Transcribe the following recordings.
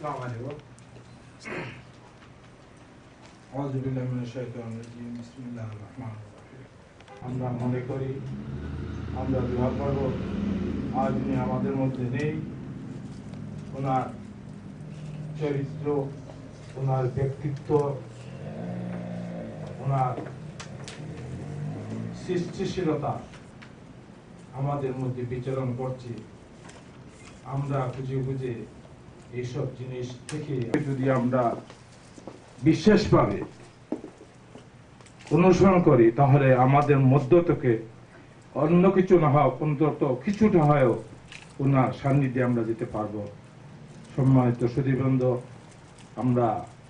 আসসালামু আলাইকুম। আউযু বিল্লাহি মিনাশ শাইতানির রাজিম। বিসমিল্লাহির রহমানির রহিম। আমরা মনে করি আমরা দোয়া করব, আজ উনি আমাদের মধ্যে নেই। ওনার চরিত্র, ওনার ব্যক্তিত্ব, ওনার সৃষ্টিশীলতা আমাদের মধ্যে বিচরণ করছে। আমরা খুঁজে খুঁজে এইসব জিনিস থেকে যদি আমরা বিশেষভাবে অনুসরণ করি, তাহলে আমাদের মধ্য থেকে অন্য কিছু না হোক, অন্তত কিছুটা হয়েও ওনার সান্নিধ্যে আমরা যেতে পারবো। সম্মানিত সুধীবৃন্দ, আমরা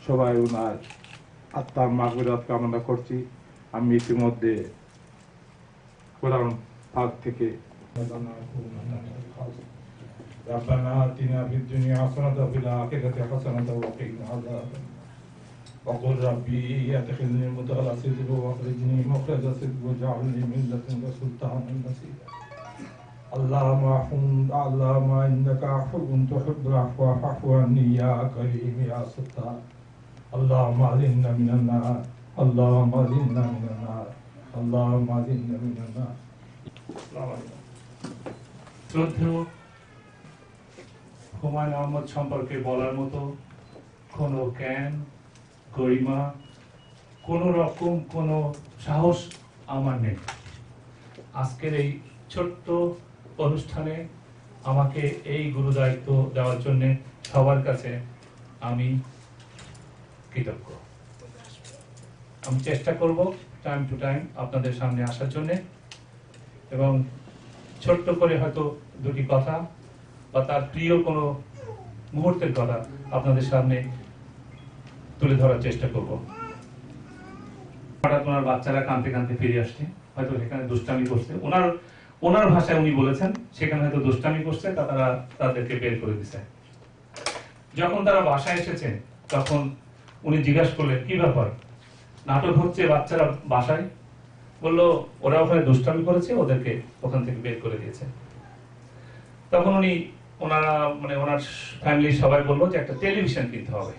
সবাই ওনার আত্মার মাগফিরাত কামনা করছি। আমি ইতিমধ্যে কোরআন পাক থেকে ربنا آتنا في الدنيا حسنة وفي الآخرة حسنة وقنا عذاب النار وقل ربي أدخلني مدخل صدق واخرجني مخرج صدق واجعلني من لدنك سلطانا نصيرا اللهم إنك عفو تحب العفو فاعف عني يا كريم يا ستار اللهم أعذنا من النار اللهم أعذنا من النار اللهم أعذنا من النار. শ্রদ্ধেয় হুমায়ুন আহমদ সম্পর্কে বলার মতো কোনো জ্ঞান, গরিমা, কোনো রকম কোনো সাহস আমার নেই। আজকের এই ছোট্ট অনুষ্ঠানে আমাকে এই গুরু দায়িত্ব দেওয়ার জন্য সবার কাছে আমি কৃতজ্ঞ। আমি চেষ্টা করব টাইম টু টাইম আপনাদের সামনে আসার জন্য এবং ছোট্ট করে হয়তো দুটি কথা বা তার প্রিয় কোনো মুহূর্তের কথা আপনাদের সামনে তুলে ধরার চেষ্টা করব। হঠাৎ ওনার বাচ্চারা কাঁদতে কাঁদতে ফিরে আসছে, হয়তো সেখানে দুষ্টামি করছে, ওনার ভাষায় উনি বলেছেন সেখানে হয়তো দুষ্টামি করছে, তা তারা তাদেরকে বের করে দিছে। যখন তারা বাসায় এসেছে তখন উনি জিজ্ঞাসা করলেন, কি ব্যাপার, নাটক হচ্ছে বাচ্চারা বাসায়? বললো ওরা ওখানে দুষ্টামি করেছে, ওদেরকে ওখান থেকে বের করে দিয়েছে। তখন ওনার ফ্যামিলির সবাই বললো যে একটা টেলিভিশন কিনতে হবে।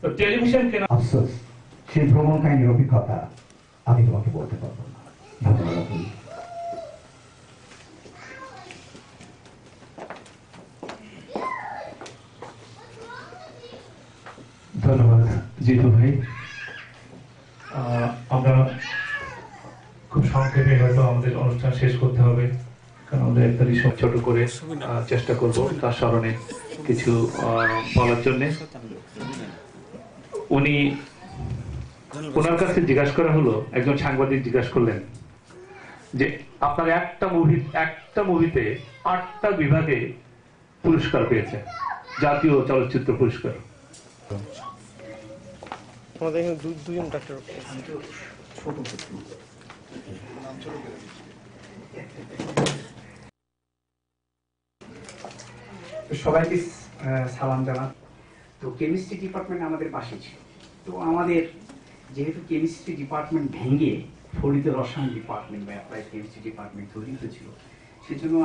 তো টেলিভিশন কেনা, আফসোস সেই ভ্রমণ কাহিনীর অভিজ্ঞতা আমি তোমাকে বলতে পারবো না। ধন্যবাদ। ধন্যবাদ জিতু ভাই। আমরা খুব সংক্ষেপে হয়তো আমাদের অনুষ্ঠান শেষ করতে হবে, কারণ আমাদের একটা বিষয় ছোট করে চেষ্টা করব তার স্মরণে কিছু বলার জন্য। ওনার কাছে জিজ্ঞাসা করা হলো, একজন সাংবাদিক জিজ্ঞাসা করলেন যে আপনার একটা মুভিতে 8টা বিভাগে পুরস্কার পেয়েছে, জাতীয় চলচ্চিত্র পুরস্কার। আমাদের এখানে দুজন ডাক্তার সবাইকে সালাম জানান। তো কেমিস্ট্রি ডিপার্টমেন্ট আমাদের পাশে ছিল। তো আমাদের যেহেতু কেমিস্ট্রি ডিপার্টমেন্ট ভেঙে ফলিত রসায়ন ডিপার্টমেন্ট বা অ্যাপ্লাইড কেমিস্ট্রি ডিপার্টমেন্ট তৈরি হয়েছিল, সেজন্য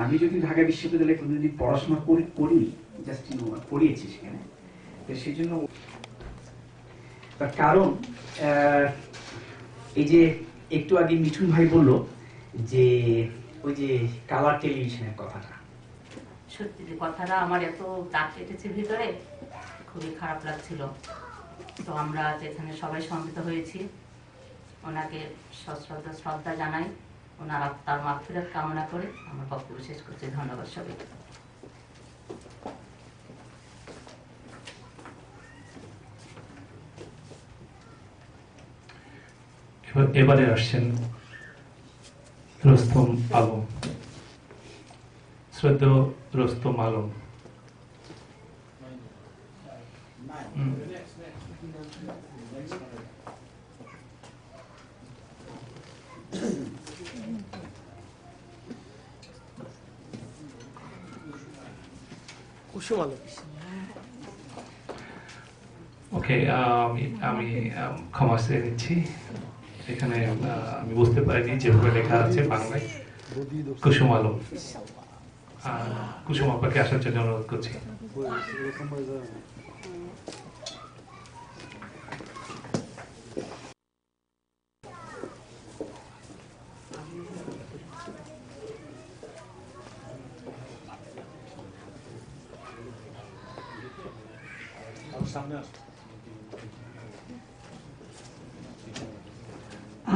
আমি যদি ঢাকা বিশ্ববিদ্যালয়ে কোনোদিন পড়াশোনা করিনি, জাস্ট পড়িয়েছি সেখানে। তো সেজন্য তার কারণ এই যে একটু আগে মিঠুন ভাই বলল যে ওই যে কালার টেলিভিশনের কথাটা, সত্যি যে কথাটা আমার এত দাগ কেটেছে ভিতরে, খুবই খারাপ লাগছিল। তো আমরা যেখানে সবাই সম্মিলিত হয়েছি, ওনাকে সশ্রদ্ধ শ্রদ্ধা জানাই, ওনার আত্মার মাগফিরাত কামনা করে আমার বক্তব্য শেষ করছি। ধন্যবাদ সবাইকে। এবারে আসছেন রুস্তম আলম। শ্রদ্ধেয় রুস্তম আলম। কুসুম আলো। ওকে, আমি ক্ষমা চেয়ে নিচ্ছি, এখানে আমি বুঝতে পারিনি যেভাবে লেখা আছে বাংলায় কুসুম আলম। কুসুম আপাকে আসার জন্য অনুরোধ করছি।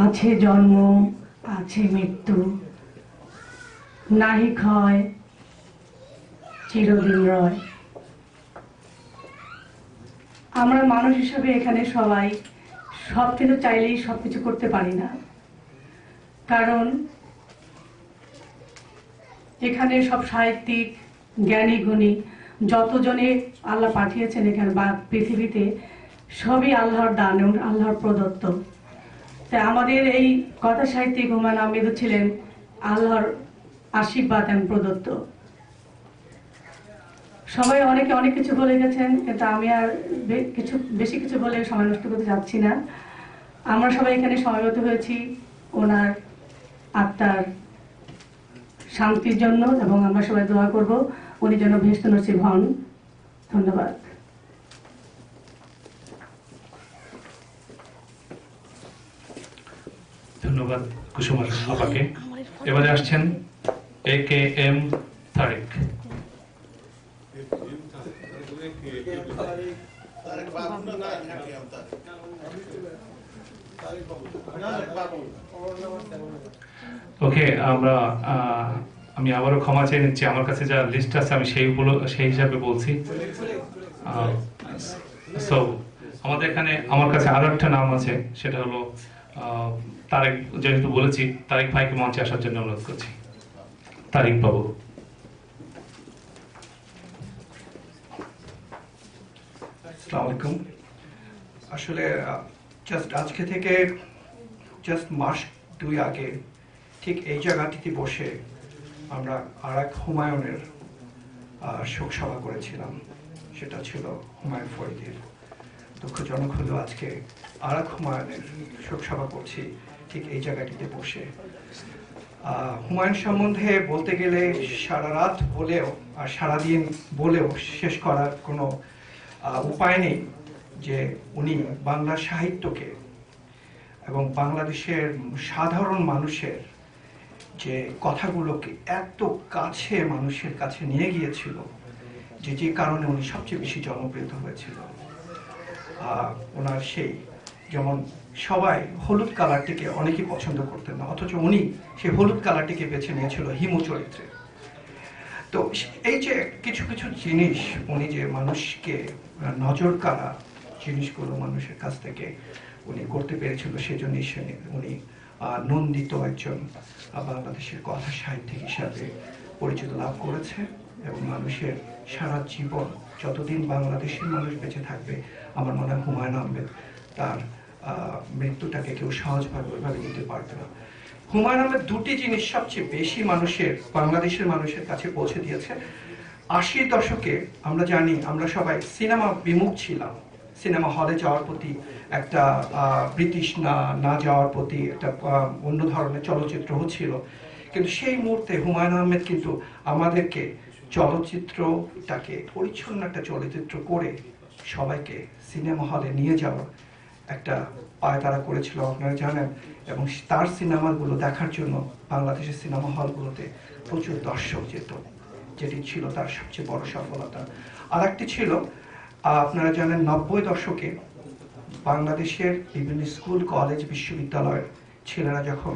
আছে জন্ম, আছে মৃত্যু, নাহি ক্ষয়, চিরদিন রয়। আমরা মানুষ হিসেবে এখানে সবাই সবকিছু চাইলেই সবকিছু করতে পারি না, কারণ এখানে সব সাহিত্যিক, জ্ঞানী গুণী যতজনে আল্লাহ পাঠিয়েছেন এখানে বা পৃথিবীতে, সবই আল্লাহর দান এবং আল্লাহর প্রদত্ত। তাই আমাদের এই কথা সাহিত্যিক হুমায়ুন আহমেদও ছিলেন আল্লাহর আশীর্বাদ এবং প্রদত্ত। সবাই অনেকে অনেক কিছু বলে গেছেন, কিন্তু আমি আর বেশি কিছু বলে সময় নষ্ট করতে যাচ্ছি না। আমরা সবাই এখানে সমবেত হয়েছি ওনার আত্মার শান্তির জন্য, এবং আমরা সবাই দোয়া করব উনি যেন ভেস্ত নসিব হন। ধন্যবাদ। ধন্যবাদ কুসুম আপাকে। এবারে আসছেন AKM তারেক। ওকে, আমি আবারও ক্ষমা চেয়ে নিচ্ছি, আমার কাছে যা লিস্ট আছে আমি সেই হিসাবে বলছি। সো আমাদের এখানে আমার কাছে আরো একটা নাম আছে, সেটা হলো তারেক। যেহেতু বলেছি, তারেক ভাইকে মঞ্চে আসার জন্য অনুরোধ করছি। তারেক বাবু। আসসালামু আলাইকুম। আসলে জাস্ট আজকে থেকে মাস 2 আগে ঠিক এই জায়গাটিতে বসে আমরা আরেক হুমায়ুনের শোক সভা করেছিলাম। সেটা ছিল হুমায়ুন ফরিদের। দুঃখজনক হলো আজকে আরেক হুমায়ুনের শোক সভা করছি ঠিক এই জায়গাটিতে বসে। হুমায়ুন সম্বন্ধে বলতে গেলে সারা রাত বলেও আর সারাদিন বলেও শেষ করার কোনো উপায় নেই যে উনি বাংলা সাহিত্যকে এবং বাংলাদেশের সাধারণ মানুষের যে কথাগুলোকে এত কাছে মানুষের কাছে নিয়ে গিয়েছিল, যে কারণে উনি সবচেয়ে বেশি জনপ্রিয় হয়েছিল। ওনার সেই, যেমন সবাই হলুদ কালারটিকে অনেকেই পছন্দ করতেন না, অথচ উনি সেই হলুদ কালারটিকে বেছে নিয়েছিল হিমু চরিত্রে। তো এই যে কিছু কিছু জিনিস উনি যে মানুষকে নজর কাড়া জিনিসগুলো মানুষের কাছ থেকে উনি করতে পেরেছিল, সেজন্যই উনি নন্দিত একজন বাংলাদেশের কথা সাহিত্যিক হিসাবে পরিচিত লাভ করেছে। এবং মানুষের সারা জীবন যতদিন বাংলাদেশের মানুষ বেঁচে থাকবে, আমার মনে হয় হুমায়ুন আহমেদ তার মৃত্যুটাকে কেউ সহজভাবে ওইভাবে নিতে পারবে না। হুমায়ুন আহমেদ দুটি জিনিস সবচেয়ে বেশি বাংলাদেশের মানুষের কাছে পৌঁছে দিয়েছে। 80 দশকে আমরা জানি, আমরা সবাই সিনেমা বিমুখ ছিলাম। সিনেমা হলে যাওয়ার প্রতি একটা ব্রিটিশ না যাওয়ার প্রতি একটা অন্য ধরনের চলচ্চিত্র হচ্ছিল। কিন্তু সেই মুহূর্তে হুমায়ুন আহমেদ কিন্তু আমাদেরকে চলচ্চিত্রটাকে পরিচ্ছন্ন একটা চলচ্চিত্র করে সবাইকে সিনেমা হলে নিয়ে যাওয়ার একটা পায়তারা করেছিল, আপনারা জানেন। এবং তার সিনেমাগুলো দেখার জন্য বাংলাদেশের সিনেমা হলগুলোতে প্রচুর দর্শক যেত, যেটি ছিল তার সবচেয়ে বড় সফলতা। আর একটি ছিল, আপনারা জানেন 90 দশকে বাংলাদেশের বিভিন্ন স্কুল, কলেজ, বিশ্ববিদ্যালয়ের ছেলেরা যখন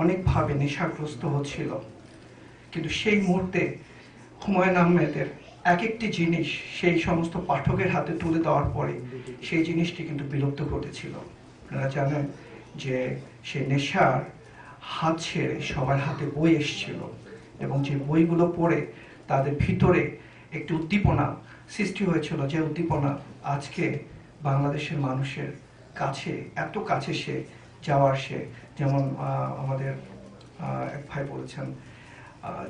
অনেকভাবে নেশাগ্রস্ত হচ্ছিল, কিন্তু সেই মুহূর্তে হুমায়ুন আহমেদের এক একটি জিনিস সেই সমস্ত পাঠকের হাতে তুলে দেওয়ার পরে সেই জিনিসটি কিন্তু বিলুপ্ত ঘটেছিল। আপনারা জানেন যে সে নেশার হাত ছেড়ে সবার হাতে বই এসেছিল, এবং যে বইগুলো পড়ে তাদের ভিতরে একটি উদ্দীপনা সৃষ্টি হয়েছিল, যে উদ্দীপনা আজকে বাংলাদেশের মানুষের কাছে এত কাছে সে যাওয়ার, সে যেমন আমাদের এক ভাই বলেছেন,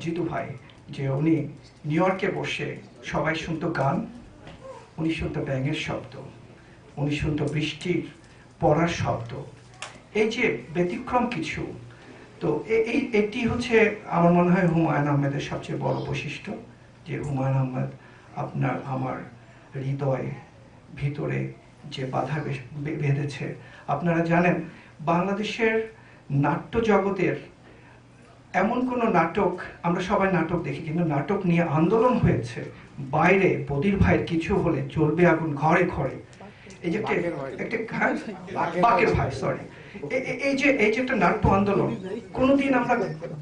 জিতু ভাই, যে উনি নিউ ইয়র্কে বসে সবাই শুনতো গান, উনি শুনতো ব্যাঙের শব্দ, উনি শুনতো বৃষ্টির পড়ার শব্দ। এই যে ব্যতিক্রম কিছু, তো এটি হচ্ছে আমার মনে হয় হুমায়ুন আহমেদের সবচেয়ে বড় বৈশিষ্ট্য, যে হুমায়ুন আহমেদ আপনার আমার হৃদয়ে ভিতরে যে বাধা বেঁধেছে। আপনারা জানেন বাংলাদেশের নাট্য জগতের এমন কোন নাটক, আমরা সবাই নাটক দেখি, কিন্তু নাটক নিয়ে আন্দোলন হয়েছে বাইরে বদির ভাইয়ের কিছু হলে চলবে আগুন ঘরে ঘরে, এই যে একটা বাকের ভাই, সরি, এই যে একটা নাট্য আন্দোলন, কোনোদিন আমরা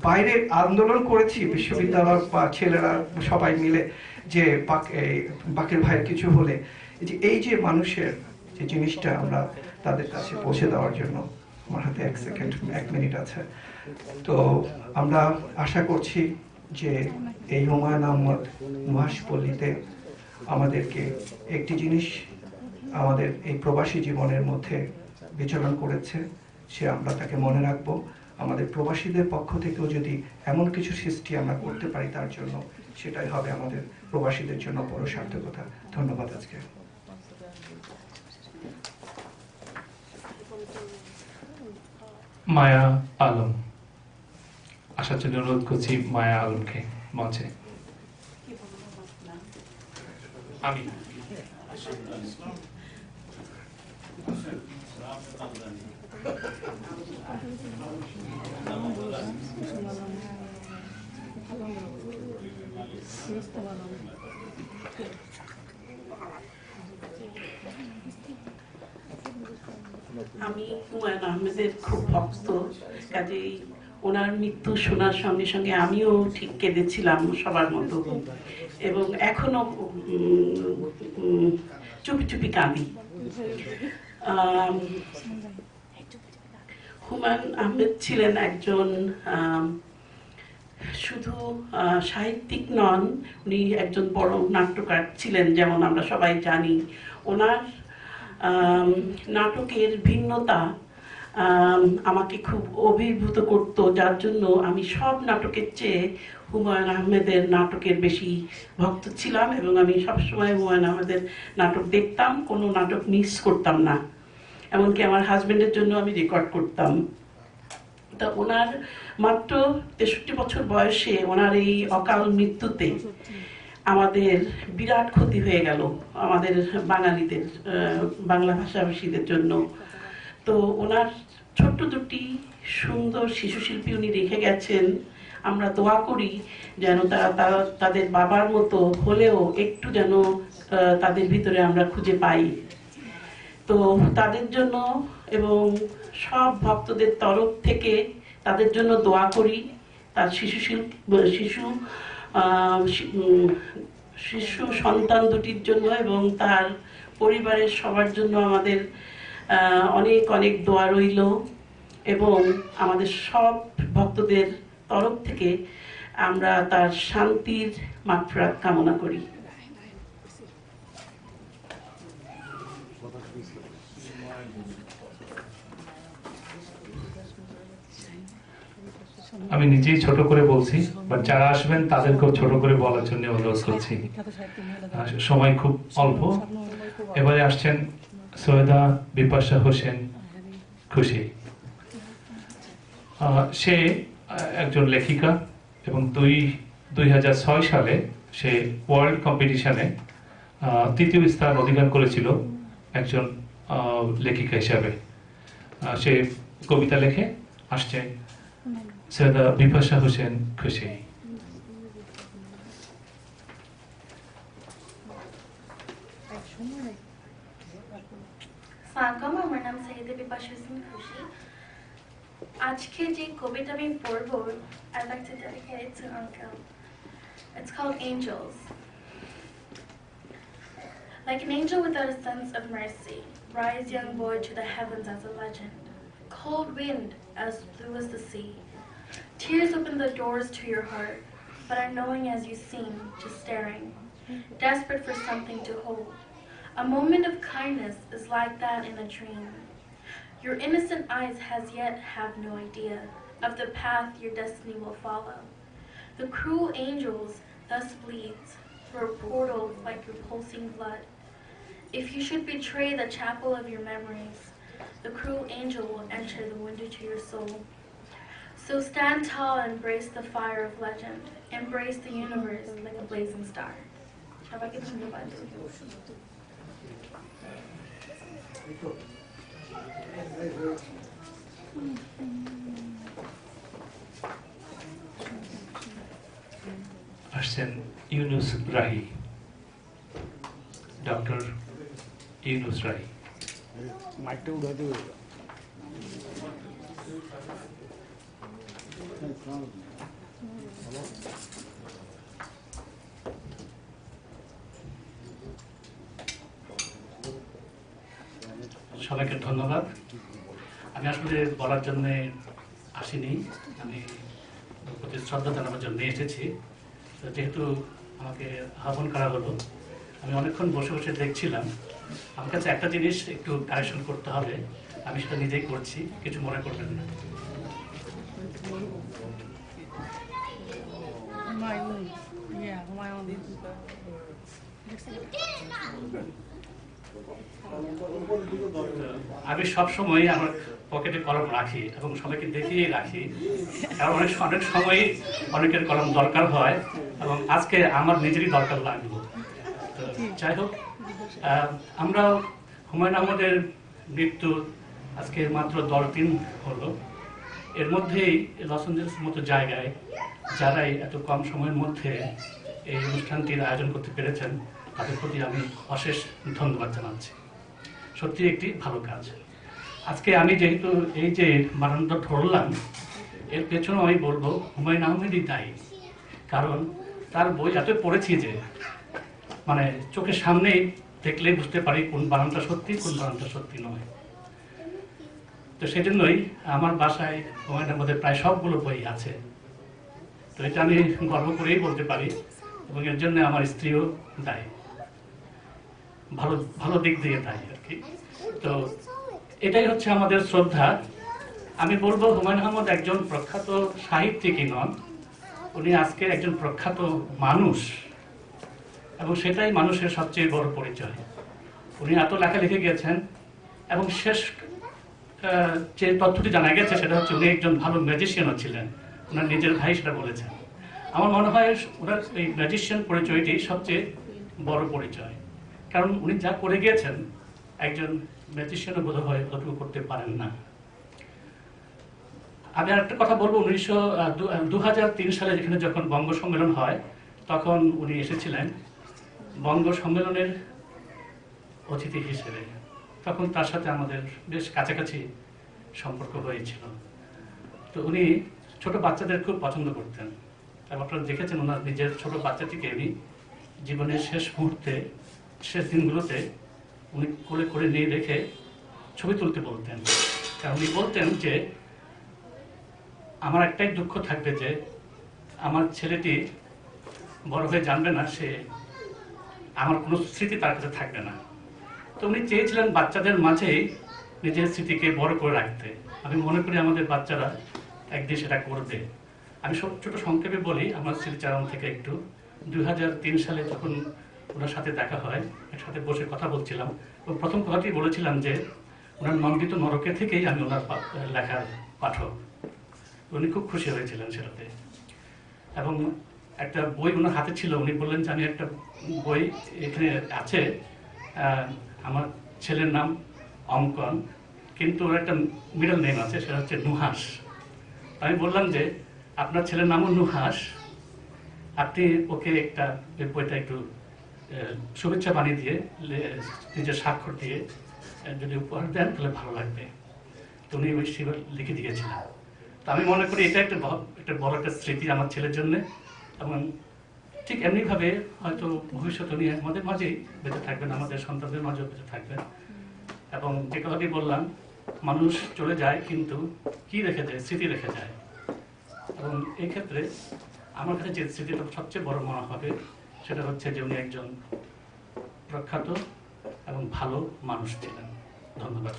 বাইরে আন্দোলন করেছি বিশ্ববিদ্যালয় বা ছেলেরা সবাই মিলে যে বাকের ভাইয়ের কিছু হলে এই যে মানুষের যে জিনিসটা আমরা তাদের কাছে পৌঁছে দেওয়ার জন্য, আমার হাতে 1 মিনিট আছে, তো আমরা আশা করছি যে এই হুমায়ুন আহমেদ নুহাশপল্লীতে আমাদেরকে একটি জিনিস আমাদের এই প্রবাসী জীবনের মধ্যে বিচরণ করেছে, সে আমরা তাকে মনে রাখবো। আমাদের প্রবাসীদের পক্ষ থেকেও যদি এমন কিছু সৃষ্টি আমরা করতে পারি তার জন্য, সেটাই হবে আমাদের প্রবাসীদের জন্য বড় সার্থকতা। ধন্যবাদ। আজকে মায়া আলম আসার জন্য অনুরোধ করছি মায়া আলমকে মঞ্চে। আমি আমি হুমায়ুন আহমেদের খুব ভক্ত, কাজেই ওনার মৃত্যু শোনার সঙ্গে সঙ্গে আমিও ঠিক কেঁদেছিলাম সবার মতো, এবং এখনো চুপি চুপি কাঁদি। হুমায়ুন আহমেদ ছিলেন একজন শুধু সাহিত্যিক নন, উনি একজন বড় নাট্যকার ছিলেন, যেমন আমরা সবাই জানি। ওনার নাটকের ভিন্নতা আমাকে খুব অভিভূত করত, যার জন্য আমি সব নাটকের চেয়ে হুমায়ুন আহমেদের নাটকের বেশি ভক্ত ছিলাম, এবং আমি সবসময় হুমায়ুন আহমেদের নাটক দেখতাম, কোনো নাটক মিস করতাম না, এমনকি আমার হাজবেন্ডের জন্য আমি রেকর্ড করতাম। তা ওনার মাত্র 63 বছর বয়সে ওনার এই অকাল মৃত্যুতে আমাদের বিরাট ক্ষতি হয়ে গেল, আমাদের বাঙালিদের, বাংলা ভাষাভাষীদের জন্য। তো ওনার ছোট্ট দুটি সুন্দর শিশু শিল্পী উনি রেখে গেছেন। আমরা দোয়া করি যেন তারা তাদের বাবার মতো হলেও একটু যেন তাদের ভিতরে আমরা খুঁজে পাই। তো তাদের জন্য এবং সব ভক্তদের তরফ থেকে তাদের জন্য দোয়া করি, তার শিশু সন্তান দুটির জন্য এবং তার পরিবারের সবার জন্য আমাদের অনেক অনেক দোয়া রইল, এবং আমাদের সব ভক্তদের তরফ থেকে আমরা তার শান্তির মাগফিরাত কামনা করি। আমি নিজেই ছোট করে বলছি, বাট যারা আসবেন তাদেরকেও ছোট করে বলার জন্য অনুরোধ করছি, সময় খুব অল্প। এবারে আসছেন সৈয়দা বিপাশা হোসেন খুশি। সে একজন লেখিকা এবং 2006 সালে সে ওয়ার্ল্ড কম্পিটিশনে 3য় স্থান অধিকার করেছিল একজন লেখিকা হিসাবে। সে কবিতা লেখে। আসছে সৈয়দা বিপাশা হোসেন খুশি। আমার নাম সৈয়দা বিপাশা হোসেন খুশি। আজকে যে কবিতা আমি পড়ব, I'd like to dedicate it to Uncle. It's called Angels. Like an angel without a sense of mercy, rise young boy to the heavens as a legend. Cold wind as blue as the sea. Tears open the doors to your heart, but unknowing as you seem, just staring, desperate for something to hold. A moment of kindness is like that in a dream. Your innocent eyes as yet have no idea of the path your destiny will follow. The cruel angels thus bleeds through a portal like your pulsing blood. If you should betray the chapel of your memories, the cruel angel will enter the window to your soul. So stand tall and embrace the fire of legend. Embrace the universe like a blazing star. সবাইকে ধন্যবাদ। আসছেন Yunus Rahi, doctor Yunus Rahi. মাইকটা উঠা দিবে। সবাইকে ধন্যবাদ। আমি আসলে বলার জন্য আসিনি, আমি প্রতি শ্রদ্ধা জানাবার জন্য এসেছি। তো যেহেতু আমাকে আহ্বান করা হলো, আমি অনেকক্ষণ বসে বসে দেখছিলাম। আমার কাছে একটা জিনিস একটু কারেকশন করতে হবে, আমি সেটা নিজেই করছি, কিছু মনে করবেন না। আমি সবসময় আমার পকেটে কলম রাখি এবং সবাইকে দেখিয়ে রাখি, কারণ অনেক সময় অনেকের কলম দরকার হয় এবং আজকে আমার নিজেরই দরকার লাগলো। তো যাই হোক, আমরা হুমায়ুন আহমেদের মৃত্যু আজকে মাত্র 10 দিন হলো। এর মধ্যেই লস অ্যাঞ্জেলেসের মতো জায়গায় যারাই এত কম সময়ের মধ্যে এই অনুষ্ঠানটির আয়োজন করতে পেরেছেন, তাদের প্রতি আমি অশেষ ধন্যবাদ জানাচ্ছি। সত্যি একটি ভালো কাজ। আজকে আমি যেহেতু এই যে বারান্দা ধরলাম, এর পেছনে আমি বলবো হুমায়ুন আহমেদই দায়ী। কারণ তার বই এত পড়েছি যে মানে চোখের সামনেই দেখলেই বুঝতে পারি কোন বানানটা সত্যি, কোন বানানটা সত্যি নয়। তো সেই জন্যই আমার বাসায় হুমায়ুন আহমেদের প্রায় সবগুলো বই আছে। তো এটা আমি গর্ব করেই বলতে পারি এবং এর জন্য আমার স্ত্রীও দায়ী, ভালো ভালো দিক দিয়ে দায়ী আর কি। তো এটাই হচ্ছে আমাদের শ্রদ্ধা। আমি বলবো হুমায়ুন আহমেদ একজন প্রখ্যাত সাহিত্যিকই নন, উনি আজকে একজন প্রখ্যাত মানুষ, এবং সেটাই মানুষের সবচেয়ে বড় পরিচয়। উনি এত লেখা লিখে গেছেন এবং শেষ যে তথ্যটি জানা গেছে সেটা হচ্ছে উনি একজন ভালো ম্যাজিশিয়ানও ছিলেন। ওনার নিজের ভাই সেটা বলেছেন। আমার মনে হয় ওনার এই ম্যাজিশিয়ান পরিচয়টি সবচেয়ে বড় পরিচয়, কারণ উনি যা করে গিয়েছেন একজন ম্যাজিশিয়ানও বোধ হয় অতটুকু করতে পারেন না। আমি আর একটা কথা বলবো, 2003 সালে যেখানে যখন বঙ্গ সম্মেলন হয় তখন উনি এসেছিলেন বঙ্গ সম্মেলনের অতিথি হিসেবে। তখন তার সাথে আমাদের বেশ কাছাকাছি সম্পর্ক হয়েছিল। তো উনি ছোট বাচ্চাদের খুব পছন্দ করতেন। এবং আপনারা দেখেছেন ওনার নিজের ছোট বাচ্চাটিকে উনি জীবনের শেষ মুহূর্তে, শেষ দিনগুলোতে উনি কোলে করে নিয়ে রেখে ছবি তুলতে বলতেন। কারণ উনি বলতেন যে আমার একটাই দুঃখ থাকবে যে আমার ছেলেটি বড় হয়ে জানবে না, সে আমার কোনো স্মৃতি তার কাছে থাকবে না। তো উনি চেয়েছিলেন বাচ্চাদের মাঝেই নিজের স্মৃতিকে বড় করে রাখতে। আমি মনে করি আমাদের বাচ্চারা একদিন সেটা করবে। আমি ছোট সংক্ষেপে বলি আমার স্মৃতিচারণ থেকে একটু। 2003 সালে যখন ওনার সাথে দেখা হয়, একসাথে বসে কথা বলছিলাম এবং প্রথম কথাটি বলেছিলাম যে ওনার নন্দিত নরকে থেকেই আমি ওনার লেখার পাঠক। উনি খুব খুশি হয়েছিলেন সেটাতে। এবং একটা বই ওনার হাতে ছিল, উনি বললেন যে আমি একটা বই এখানে আছে, আমার ছেলের নাম অঙ্কন, কিন্তু ওর একটা মিডল নেম আছে, সেটা হচ্ছে নুহাস। আমি বললাম যে আপনার ছেলের নামও নুহাস, আপনি ওকে একটা বইটা একটু শুভেচ্ছা বানিয়ে দিয়ে নিজের স্বাক্ষর দিয়ে যদি উপহার দেন তাহলে ভালো লাগবে। তো উনি ওই সেভাবে লিখে দিয়েছিলেন। তো আমি মনে করি এটা একটা বড় একটা স্মৃতি আমার ছেলের জন্য, এবং ঠিক এমনিভাবে হয়তো ভবিষ্যৎ উনি আমাদের মাঝেই বেঁচে থাকবেন, আমাদের সন্তানদের মাঝেও বেঁচে থাকবেন। এবং যে কথাটি বললাম, মানুষ চলে যায় কিন্তু কি রেখে যায়? স্মৃতি রেখে যায়। এবং এই ক্ষেত্রে আমার কাছে যে স্মৃতিটা সবচেয়ে বড় মনে হবে সেটা হচ্ছে যে উনি একজন প্রখ্যাত এবং ভালো মানুষ ছিলেন। ধন্যবাদ।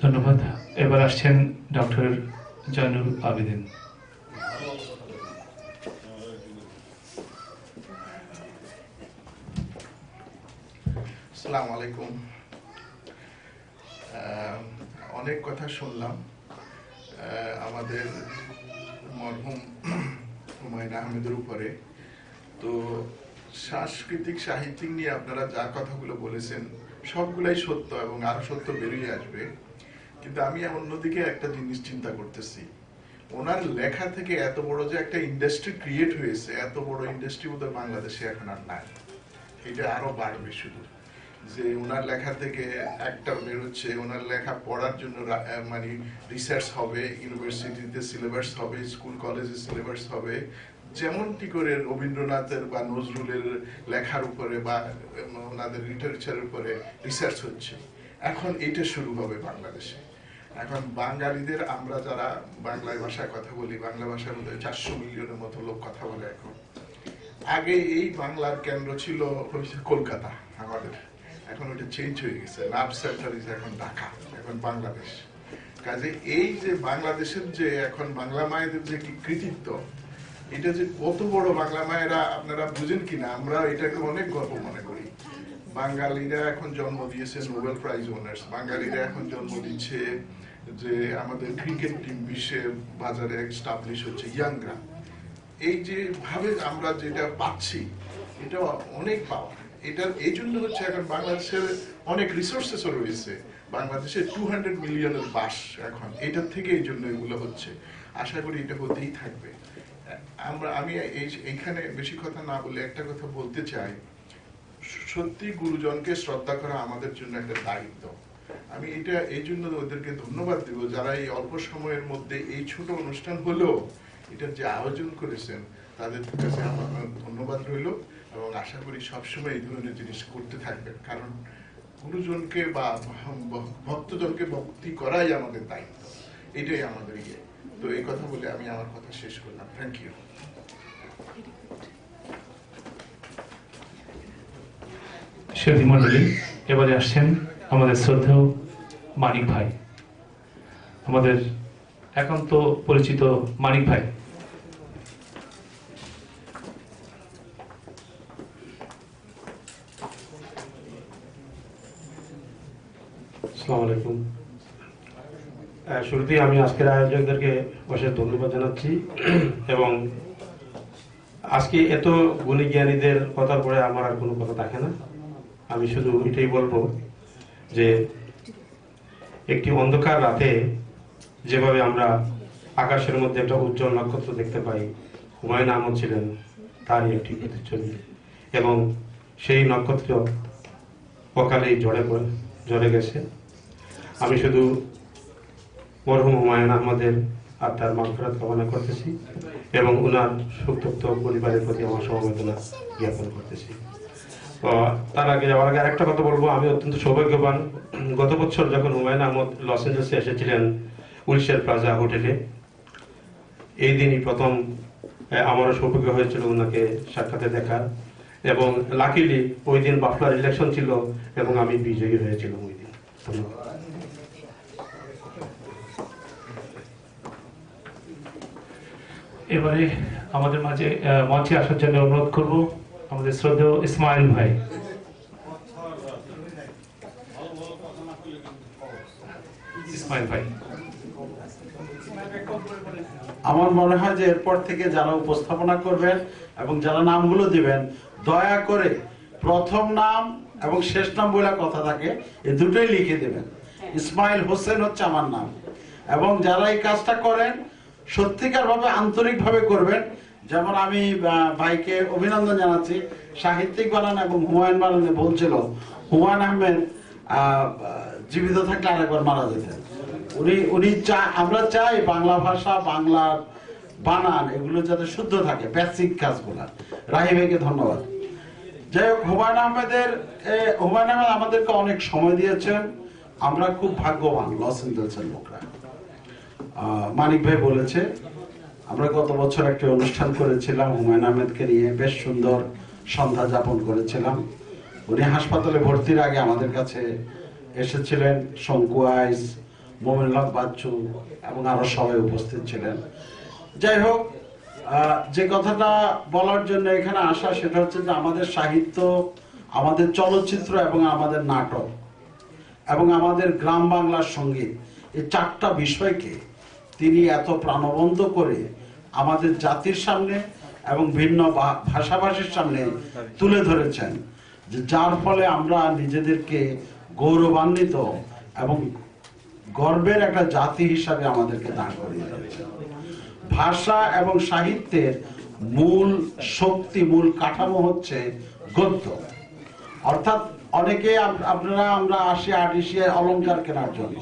ধন্যবাদ। এবার আসছেন ডক্টর জয়নুল আবেদিন। আসসালামু আসসালামু আলাইকুম। অনেক কথা শুনলাম আমাদের মরহুম হুমায়ুন আহমেদের উপরে। তো সাংস্কৃতিক সাহিত্যিক নিয়ে আপনারা যা কথাগুলো বলেছেন সবগুলাই সত্য এবং আরো সত্য বেরিয়ে আসবে, কিন্তু আমি অন্যদিকে একটা জিনিস চিন্তা করতেছি। ওনার লেখা থেকে এত বড় যে একটা ইন্ডাস্ট্রি ক্রিয়েট হয়েছে, এত বড় ইন্ডাস্ট্রি বোধহয় বাংলাদেশে এখন আর নাই। এটা আরো বাড়বে, শুধু যে ওনার লেখা থেকে একটা বেরোচ্ছে, ওনার লেখা পড়ার জন্য মানে রিসার্চ হবে, ইউনিভার্সিটিতে সিলেবাস হবে, স্কুল কলেজে সিলেবাস হবে, যেমনটি করে রবীন্দ্রনাথের বা নজরুলের লেখার উপরে বা ওনাদের লিটারেচারের উপরে রিসার্চ হচ্ছে। এখন এটা শুরু হবে বাংলাদেশে। এখন বাঙালিদের, আমরা যারা বাংলা ভাষায় কথা বলি, বাংলা ভাষার মধ্যে 400 মিলিয়নের মতো লোক কথা বলে। এখন আগে এই বাংলার কেন্দ্র ছিল কলকাতা আমাদের, এখন ওটা চেঞ্জ হয়ে গেছে। নার্ভ সেন্টার ইজ এখন ঢাকা, এখন বাংলাদেশ। কাজে এই যে বাংলাদেশের যে এখন বাংলা মায়েদের যে কৃতিত্ব, এটা যে কত বড় বাংলা মায়েরা আপনারা বুঝেন কিনা, আমরা এটাকে অনেক গর্ব মনে করি। বাঙালিরা এখন জন্ম দিয়েছে নোবেল প্রাইজ ওনার্স, বাঙালিরা এখন জন্ম দিচ্ছে যে আমাদের ক্রিকেট টিম বিশ্বের বাজারে এস্টাবলিশ হচ্ছে, ইয়াংরা। এই যে ভাবে আমরা যেটা পাচ্ছি, এটা অনেক পাওয়া। এটার এই জন্য হচ্ছে এখন বাংলাদেশের অনেক রিসোর্সেসও রয়েছে। বাংলাদেশে 200 মিলিয়নের বাস এখন, এটার থেকে এই জন্য এগুলো হচ্ছে। আশা করি এটা হতেই থাকবে। আমি এইখানে বেশি কথা না বলে একটা কথা বলতে চাই, সত্যি গুরুজনকে শ্রদ্ধা করা আমাদের জন্য একটা দায়িত্ব। আমি এটা এই জন্য ওদেরকে ধন্যবাদ দিব, যারা এই অল্প সময়ের মধ্যে এই ছোট অনুষ্ঠান হলেও এটার যে আয়োজন করেছেন, তাদের কাছে আমার ধন্যবাদ রইল এবং আশা করি সবসময় এই ধরনের জিনিস করতে থাকবেন। কারণ গুরুজনকে বা ভক্তজনকে ভক্তি করাই আমাদের দায়িত্ব, এটাই আমাদের ইয়ে। তো এই কথা বলে আমি আমার কথা শেষ করলাম। Thank you. সুধী মণ্ডলী, এবারে আসছেন আমাদের শ্রদ্ধেয় মানিক ভাই, আমাদের একান্ত পরিচিত মানিক ভাই। আসসালামু আলাইকুম। শুরুতেই আমি আজকের আয়োজকদেরকে অশেষ ধন্যবাদ জানাচ্ছি এবং আজকে এত গুণী জ্ঞানীদের কথার পরে আমার আর কোনো কথা থাকে না। আমি শুধু এটাই বলবো যে একটি অন্ধকার রাতে যেভাবে আমরা আকাশের মধ্যে একটা উজ্জ্বল নক্ষত্র দেখতে পাই, হুমায়ুন আহমদ ছিলেন তারই একটি প্রতিচ্ছবি এবং সেই নক্ষত্র অকালেই ঝরে গেছে। আমি শুধু মরহুম হুমায়ুন আহমদের আত্মার মাগফিরাত কামনা করতেছি এবং ওনার শোকতপ্ত পরিবারের প্রতি আমার সমবেদনা জ্ঞাপন করতেছি। তার আগে যাওয়ার আগে আরেকটা কথা বলবো, আমি অত্যন্ত সৌভাগ্যবান। গত বছর যখন হুমায়ুন আহমদ লস এঞ্জেলসে এসেছিলেন উইলশেয়ার প্লাজা হোটেলে, এই দিনই প্রথম আমারও সৌভাগ্য হয়েছিল ওনাকে সাক্ষাতে দেখার এবং লাকিলি ওই দিন বাফলার ইলেকশন ছিল এবং আমি বিজয়ী হয়েছিলাম ওই দিন। ধন্যবাদ। এবারে আমাদের মাঝে মঞ্চে আসার জন্য অনুরোধ করব আমাদের শ্রদ্ধেয় ইসমাইল ভাই। ইসমাইল ভাই, আমার মনে হয় যে এরপর থেকে যারা উপস্থাপনা করবেন এবং যারা নামগুলো দিবেন, দয়া করে প্রথম নাম এবং শেষ নাম বলে কথা থাকে, এই দুটোই লিখে দেবেন। ইসমাইল হোসেন হচ্ছে আমার নাম। এবং যারা এই কাজটা করেন সত্যিকার ভাবে আন্তরিক ভাবে করবেন। যেমন আমি ভাইকে অভিনন্দন জানাচ্ছি, সাহিত্যিক বানান এবং হুমায়ুন বানানে বলছিল, হুমায়ুন আহমেদ জীবিত থাকলে আরেকবার মারা যেতেন। উনি আমরা চাই বাংলা ভাষা, বাংলার বানান এগুলো যাতে শুদ্ধ থাকে, বেসিক কাজগুলা। রাহি ভাইকে ধন্যবাদ। যাই হোক, হুমায়ুন আহমেদ আমাদেরকে অনেক সময় দিয়েছেন। আমরা খুব ভাগ্যবান লস এঞ্জেলসের লোকরা। মানিক ভাই বলেছে, আমরা গত বছর একটা অনুষ্ঠান করেছিলাম হুমায়ুন আহমেদকে নিয়ে, বেশ সুন্দর সন্ধ্যা যাপন করেছিলাম। উনি হাসপাতালে ভর্তির আগে আমাদের কাছে এসেছিলেন, শঙ্কু আইস, মোমিনুল হক বাচ্চু এবং আরো সবাই উপস্থিত ছিলেন। যাই হোক, যে কথাটা বলার জন্য এখানে আসা সেটা হচ্ছে যে আমাদের সাহিত্য, আমাদের চলচ্চিত্র এবং আমাদের নাটক এবং আমাদের গ্রাম বাংলার সঙ্গীত, এই 4টা বিষয়কে তিনি এত প্রাণবন্ত করে আমাদের জাতির সামনে এবং ভিন্ন ভাষাভাষীর সামনে তুলে ধরেছেন, যে যার ফলে আমরা নিজেদেরকে গৌরবান্বিত এবং গর্বের একটা জাতি হিসাবে আমাদেরকে দাঁড় করিয়ে দিয়েছেন। ভাষা এবং সাহিত্যের মূল শক্তি, মূল কাঠামো হচ্ছে গদ্য। অর্থাৎ অনেকে আমরা আসি আর্টিসি অলংকার কেনার জন্য।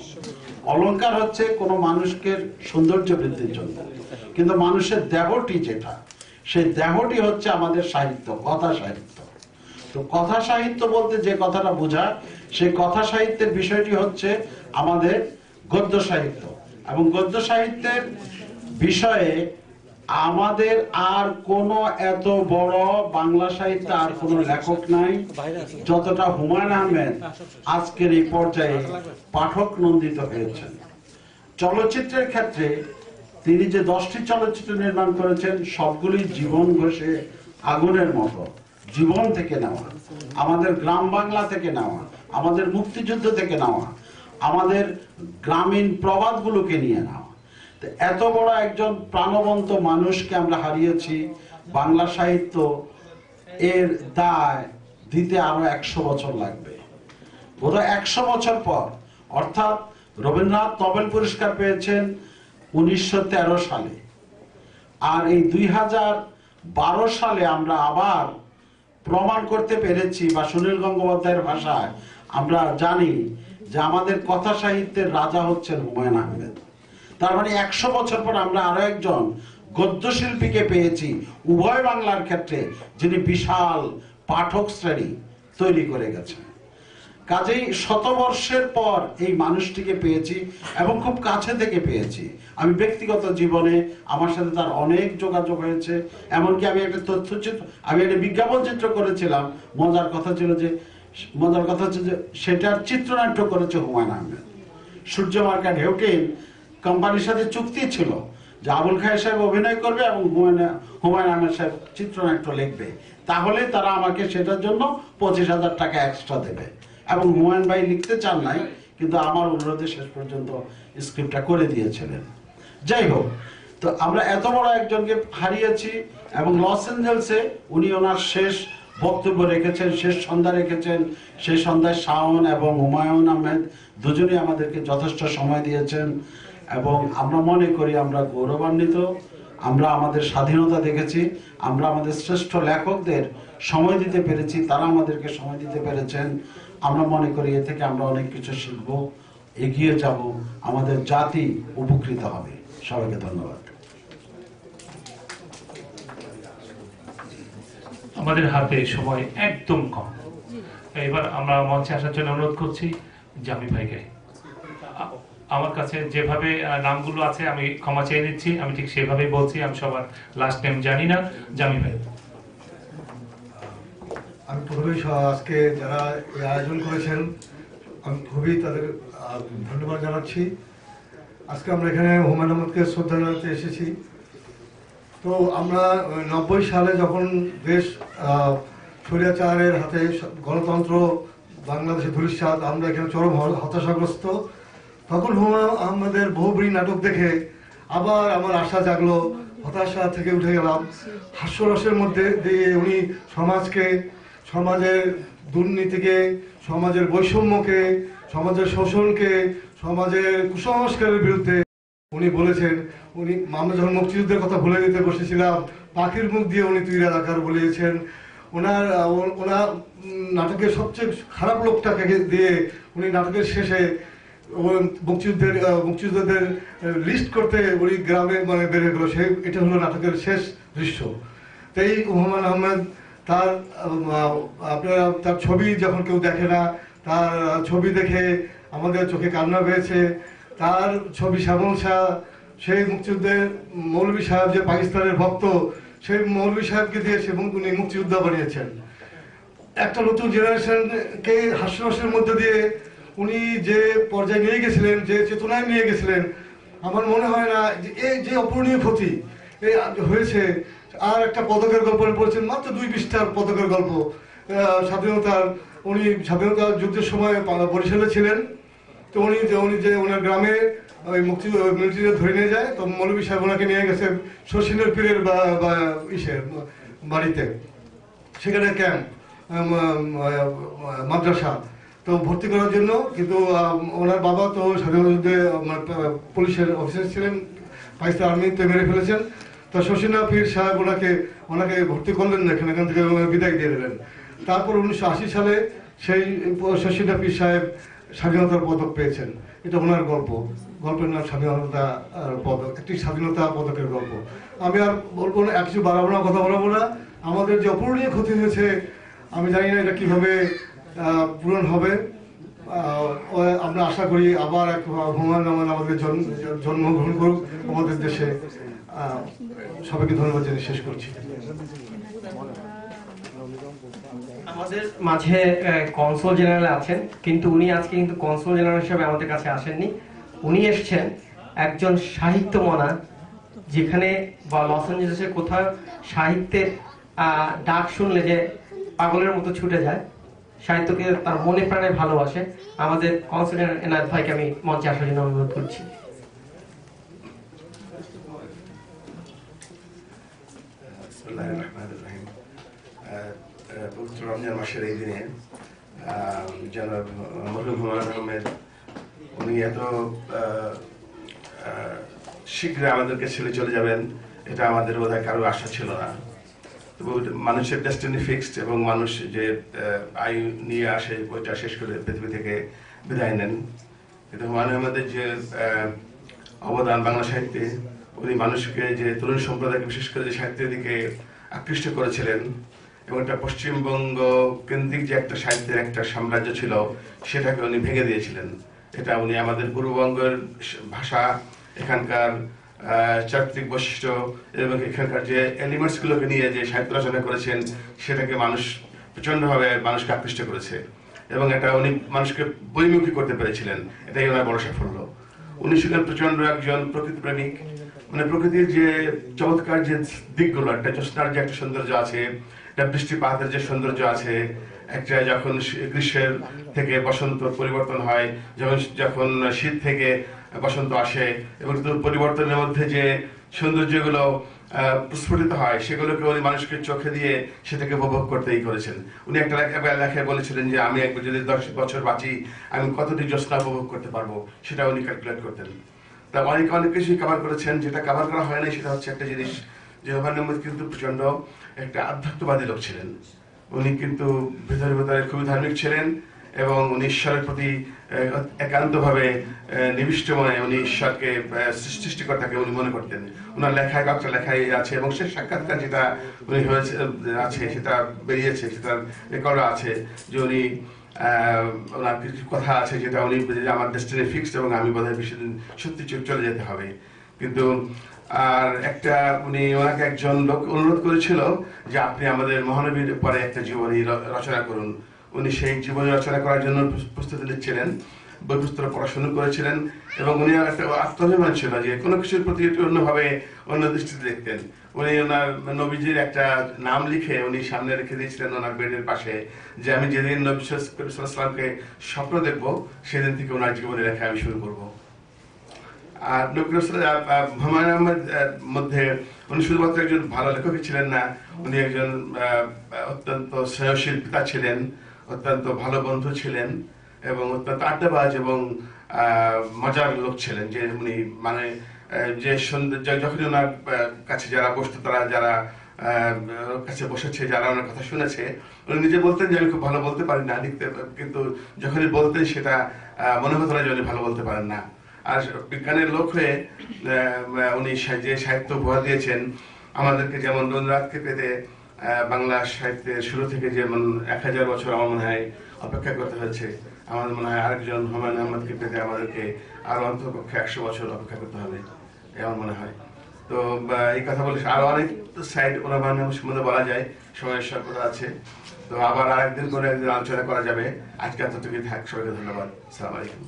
অলংকার হচ্ছে কোনো মানুষকে সৌন্দর্য বৃদ্ধির জন্য, কিন্তু মানুষের দেহটি যেটা, সেই দেহটি হচ্ছে আমাদের সাহিত্য, কথা সাহিত্য। তো কথা সাহিত্য বলতে যে কথাটা বোঝায়, সেই কথা সাহিত্যের বিষয়টি হচ্ছে আমাদের গদ্য সাহিত্য। এবং গদ্য সাহিত্যের বিষয়ে আমাদের আর কোনো এত বড় বাংলা সাহিত্যে আর কোনো লেখক নাই যতটা হুমায়ুন আহমেদ আজকের এই পর্যায়ে পাঠক নন্দিত হয়েছেন। চলচ্চিত্রের ক্ষেত্রে তিনি যে 10টি চলচ্চিত্র নির্মাণ করেছেন, সবগুলি জীবন ঘষে আগুনের মতো, জীবন থেকে নেওয়া, আমাদের গ্রাম বাংলা থেকে নেওয়া, আমাদের মুক্তিযুদ্ধ থেকে নেওয়া, আমাদের গ্রামীণ প্রবাদগুলোকে নিয়ে নেওয়া। এত বড় একজন প্রাণবন্ত মানুষকে আমরা হারিয়েছি। বাংলা সাহিত্য এর দায় দিতে আরো 100 বছর লাগবে। বোধহয় 100 বছর পর, অর্থাৎ রবীন্দ্রনাথ নোবেল পুরস্কার পেয়েছেন 1913 সালে, আর এই 2012 সালে আমরা আবার প্রমাণ করতে পেরেছি, বা সুনীল গঙ্গোপাধ্যায়ের ভাষায় আমরা জানি যে আমাদের কথা সাহিত্যের রাজা হচ্ছেন হুমায়ুন আহমেদ। তার মানে 100 বছর পর আমরা আরো একজন গদ্য শিল্পীকে পেয়েছি উভয় বাংলার ক্ষেত্রে, যিনি বিশাল পাঠক শ্রেণী তৈরি করে গেছেন। কাজেই শতবর্ষের পর এই মানুষটিকে পেয়েছি এবং খুব কাছে থেকে পেয়েছি। আমি ব্যক্তিগত জীবনে আমার সাথে তার অনেক যোগাযোগ হয়েছে। এমনকি আমি একটা আমি একটা বিজ্ঞাপন চিত্র করেছিলাম। মজার কথা হচ্ছে যে সেটার চিত্রনাট্য করেছে হুমায়ুন আহমেদ। সূর্যমার্কা ঢেউটিন কোম্পানির সাথে চুক্তি ছিল যে আবুল খায়ের সাহেব অভিনয় করবে এবং হুমায়ুন আহমেদ সাহেব চিত্রনাট্য লিখবে, তাহলে তারা আমাকে সেটার জন্য 25,000 টাকা এক্সট্রা দেবে। এবং হুমায়ুন ভাই লিখতে চান নাই, কিন্তু আমার অনুরোধে শেষ পর্যন্ত স্ক্রিপ্টটা করে দিয়েছিলেন। যাই হোক, তো আমরা এত বড় একজনকে হারিয়েছি। এবং লস এঞ্জেলসে উনি ওনার শেষ বক্তব্য রেখেছেন, শেষ সন্ধ্যা রেখেছেন। সেই সন্ধ্যায় শাওন এবং হুমায়ুন আহমেদ দুজনেই আমাদেরকে যথেষ্ট সময় দিয়েছেন এবং আমরা মনে করি আমরা গৌরবান্বিত। আমরা আমাদের স্বাধীনতা দেখেছি, আমরা আমাদের শ্রেষ্ঠ লেখকদের সময় দিতে পেরেছি, তারা আমাদেরকে সময় দিতে পেরেছেন। আমরা মনে করি এ থেকে আমরা অনেক কিছু শিখব, এগিয়ে যাব, আমাদের জাতি উপকৃত হবে। সবাইকে ধন্যবাদ। আমাদের হাতে সময় একদম কম। এবার আমরা মঞ্চে আসার জন্য অনুরোধ করছি জামি ভাইকে। আমার কাছে যেভাবে নামগুলো আছে আমি ক্ষমা চেয়ে নিচ্ছি, আমি ঠিক সেভাবেই বলছি, আমি সবার লাস্ট নেম জানি না। জামি ভাই। আমি প্রথমেই আজকে যারা এই আয়োজন করেছেন আমি খুবই তাদের ধন্যবাদ জানাচ্ছি। আজকে আমরা এখানে হুমায়ুন আহমেদকে শ্রদ্ধা জানাতে এসেছি। তো আমরা 90 সালে যখন দেশ স্বৈরাচারের হাতে গণতন্ত্র বাংলাদেশে ধূলিসাৎ, আমরা এখানে চরম হতাশাগ্রস্ত। তখন হুমায়ুন আহমেদের বহুব্রী নাটক দেখে আবার আমার আশা জাগলো, হতাশা থেকে উঠে গেলাম। হাস্যরসের মধ্যে দিয়ে উনি সমাজকে, সমাজের দুর্নীতিকে, সমাজের বৈষম্যকে, সমাজের শোষণকে, সমাজের কুসংস্কারের বিরুদ্ধে উনি বলেছেন। আমরা যখন মুক্তিযুদ্ধের কথা ভুলে যেতে বসেছিলাম, পাখির মুখ দিয়ে উনি তুই রাজাকার বলেছেন। ওনার নাটকের সবচেয়ে খারাপ লোকটাকে দিয়ে উনি নাটকের শেষে মুক্তিযুদ্ধদের লিস্ট করতে উনি গ্রামে বের হয়ে গেল। এটা হলো নাটকের শেষ দৃশ্য। তাই হুমায়ুন আহমেদ তার আপনারা তার ছবি যখন কেউ দেখে না, তার ছবি দেখে আমাদের চোখে কান্না পেয়েছে। তার ছবি শ্যামল শাহ, সেই মুক্তিযুদ্ধের মৌলভী সাহেব যে পাকিস্তানের ভক্ত, সেই মৌলভী সাহেবকে দিয়ে সে উনি মুক্তিযোদ্ধা বানিয়েছেন। একটা নতুন জেনারেশনকে হাস্যরসের মধ্যে দিয়ে উনি যে পর্যায়ে নিয়ে গেছিলেন, যে চেতনায় নিয়ে গেছিলেন, আমার মনে হয় না এই যে অপূরণীয় ক্ষতি এই হয়েছে। আর একটা পদকের গল্প পড়েছেন, মাত্র 2 পৃষ্ঠার পদকের গল্প। উনি স্বাধীনতা যুদ্ধের সময় বরিশালে ছিলেন। তো উনি যে ওনার গ্রামে ওই মিলিটারিরা ধরে নিয়ে যায়, তো মৌলভী সাহেব ওনাকে নিয়ে গেছে শশীন্দ্র পীরের বাড়িতে, সেখানে ক্যাম্প মাদ্রাসা তো ভর্তি করার জন্য। কিন্তু ওনার বাবা তো স্বাধীনতা যুদ্ধে পুলিশের অফিসার ছিলেন, পাকিস্তান আর্মিতে মেরে ফেলেছেন। তো শশীন্দ্র পীর সাহেব ওনাকে ভর্তি করলেন না, এখান থেকে বিদায় দিয়ে দিলেন। তারপর 1980 সালে সেই শশীন্দ্র পীর সাহেব স্বাধীনতার পদক পেয়েছেন। এটা ওনার গল্পের নাম স্বাধীনতা পদক, একটি স্বাধীনতা পদকের গল্প। আমি আর বলবো না, কিছু বাড়াবো না, কথা বলাবো না। আমাদের যে অপূরণীয় ক্ষতি হয়েছে, আমি জানি না এটা কিভাবে পূরণ হবে। আমরা আশা করি আবার এক হুমায়ুন আহমেদ আমাদের জন্মগ্রহণ করুক আমাদের দেশে। সবাইকে ধন্যবাদ জানিয়ে শেষ করছি। আমাদের মাঝে কনসুল জেনারেল আছেন, কিন্তু উনি আজকে কিন্তু কনসুল জেনারেল হিসেবে আমাদের কাছে আসেননি। উনি এসছেন একজন সাহিত্যমনা, যেখানে বা লস অ্যাঞ্জেলেসের কোথাও সাহিত্যের ডাক শুনলে যে পাগলের মতো ছুটে যায়, সাহিত্যকে তার মনে প্রাণে ভালোবাসে। আমাদের কনসুল জেনারেল এনায়েত ভাইকে আমি মঞ্চে আসার জন্য অনুরোধ করছি। পবিত্র রমজান মাসের এই দিনে জনাব মরহুম হুমায়ুন আহমেদ উনি এত শীঘ্র আমাদেরকে ছেড়ে চলে যাবেন, এটা আমাদের বোধহয় কারো আশা ছিল না। তবু মানুষের ডেস্টিনি ফিক্সড, এবং মানুষ যে আয়ু নিয়ে আসে ওইটা শেষ করে পৃথিবী থেকে বিদায় নেন। কিন্তু হুমায়ুন আহমেদের যে অবদান বাংলা সাহিত্যে, উনি মানুষকে যে তরুণ সম্প্রদায়কে বিশেষ করে যে সাহিত্যের দিকে আকৃষ্ট করেছিলেন, এবং একটা পশ্চিমবঙ্গ কেন্দ্রিক যে একটা সাহিত্যের একটা সাম্রাজ্য ছিল, সেটাকে উনি ভেঙে দিয়েছিলেন। এটা উনি আমাদের পূর্ববঙ্গের ভাষা, এখানকার চারিত্রিক বৈশিষ্ট্য এবং এখানকার যে এলিমেন্টসগুলোকে নিয়ে যে সাহিত্য রচনা করেছেন, সেটাকে মানুষ প্রচণ্ডভাবে মানুষকে আকৃষ্ট করেছে, এবং এটা উনি মানুষকে বইমুখী করতে পেরেছিলেন। এটাই ওনার বড় সাফল্য। উনি ছিলেন প্রচণ্ড একজন প্রকৃতিপ্রেমিক, মানে প্রকৃতির যে চমৎকার যে দিকগুলো, একটা জ্যোৎস্নার যে একটা সৌন্দর্য আছে, একটা বৃষ্টিপাতের যে সৌন্দর্য আছে, একটা যখন গ্রীষ্মের থেকে বসন্ত পরিবর্তন হয়, যখন শীত থেকে বসন্ত আসে, এবং পরিবর্তনের মধ্যে যে সৌন্দর্যগুলো প্রস্ফুটিত হয়, সেগুলোকে উনি মানুষকে চোখে দিয়ে সেটাকে উপভোগ করতেই করেছেন। উনি একটা লেখায় বলেছিলেন যে আমি একবার যদি 10 বছর বাঁচি, আমি কতটি জ্যোৎস্না উপভোগ করতে পারবো, সেটা উনি ক্যালকুলেট করতেন। তা অনেক কিছুই কভার করেছেন। যেটা কভার করা হয় না সেটা হচ্ছে একটা জিনিস, যে হুমায়ুন আহমেদ কিন্তু প্রচন্ড একটা আধ্যাত্মবাদী লোক ছিলেন। উনি কিন্তু ভেতরে ভেতরে খুবই ধার্মিক ছিলেন, এবং উনি ঈশ্বরের প্রতি একান্তভাবে নিবিষ্ট মনে উনি ঈশ্বরকে সৃষ্টিকর্তাকে উনি মনে করতেন। ওনার লেখায় কয়েকটা লেখাই আছে, এবং সে সাক্ষাৎকার যেটা উনি হয়েছে আছে, সেটা বেরিয়েছে, সেটার রেকর্ড আছে, যে উনি ওনার কিছু কথা আছে যেটা উনি আমার ডেস্টিনি ফিক্সড, এবং আমি বোধহয় বেশি দিন সত্যি চলে যেতে হবে। কিন্তু আর একটা উনি ওনাকে একজন লোক অনুরোধ করেছিল যে আপনি আমাদের মহানবীর পরে একটা জীবনী রচনা করুন। উনি সেই জীবনী রচনা করার জন্য প্রস্তুতি নিচ্ছিলেন, বই পুস্তক পড়াশোনা করেছিলেন, এবং উনি একটা আত্মনির্ভর ছিল যে কোনো কিছুর প্রতি অন্যভাবে অন্য দৃষ্টিতে দেখতেন। উনি ওনার নবীজির একটা নাম লিখে উনি সামনে রেখে দিয়েছিলেন ওনার বেডের পাশে, যে আমি যেদিন নবী সাল্লাল্লাহু আলাইহি ওয়াসাল্লামকে স্বপ্ন দেখবো, সেদিন থেকে ওনার জীবনের লেখা আমি শুরু করবো। আর হুমায়ুন আহমেদ মধ্যে উনি শুধুমাত্র একজন ভালো লেখকই ছিলেন না, উনি একজন অত্যন্ত স্নেহশীল পিতা ছিলেন, অত্যন্ত ভালো বন্ধু ছিলেন, এবং অত্যন্ত আড্ডাবাজ এবং মজার লোক ছিলেন। যে উনি মানে যে যখনই ওনার কাছে যারা বসতো, তারা যারা কাছে বসেছে, যারা ওনার কথা শুনেছে, উনি নিজে বলতেন যে আমি খুব ভালো বলতে পারি না লিখতে, কিন্তু যখনই বলতেন সেটা মনে হতো না যে উনি ভালো বলতে পারেন না। আর বিজ্ঞানের লোক হয়ে উনি যে সাহিত্য উপহার দিয়েছেন আমাদেরকে, যেমন রবীন্দ্রনাথকে পেতে বাংলা সাহিত্যের শুরু থেকে যেমন 1000 বছর আমার মনে হয় অপেক্ষা করতে হয়েছে, আমাদের মনে হয় আরেকজন হুমায়ুন আহমেদকে পেতে আমাদেরকে আরো অন্ততপক্ষে 100 বছর অপেক্ষা করতে হবে এমন মনে হয়। তো এই কথা বলে আরো অনেক সাইড হুমায়ুন আহমেদ সম্বন্ধে বলা যায়, সময়ের স্বল্পতা আছে, তো আবার আরেকদিন করে একদিন আলোচনা করা যাবে। আজকে এতটুকুই থাক, সবাইকে ধন্যবাদ। আসসালামু আলাইকুম।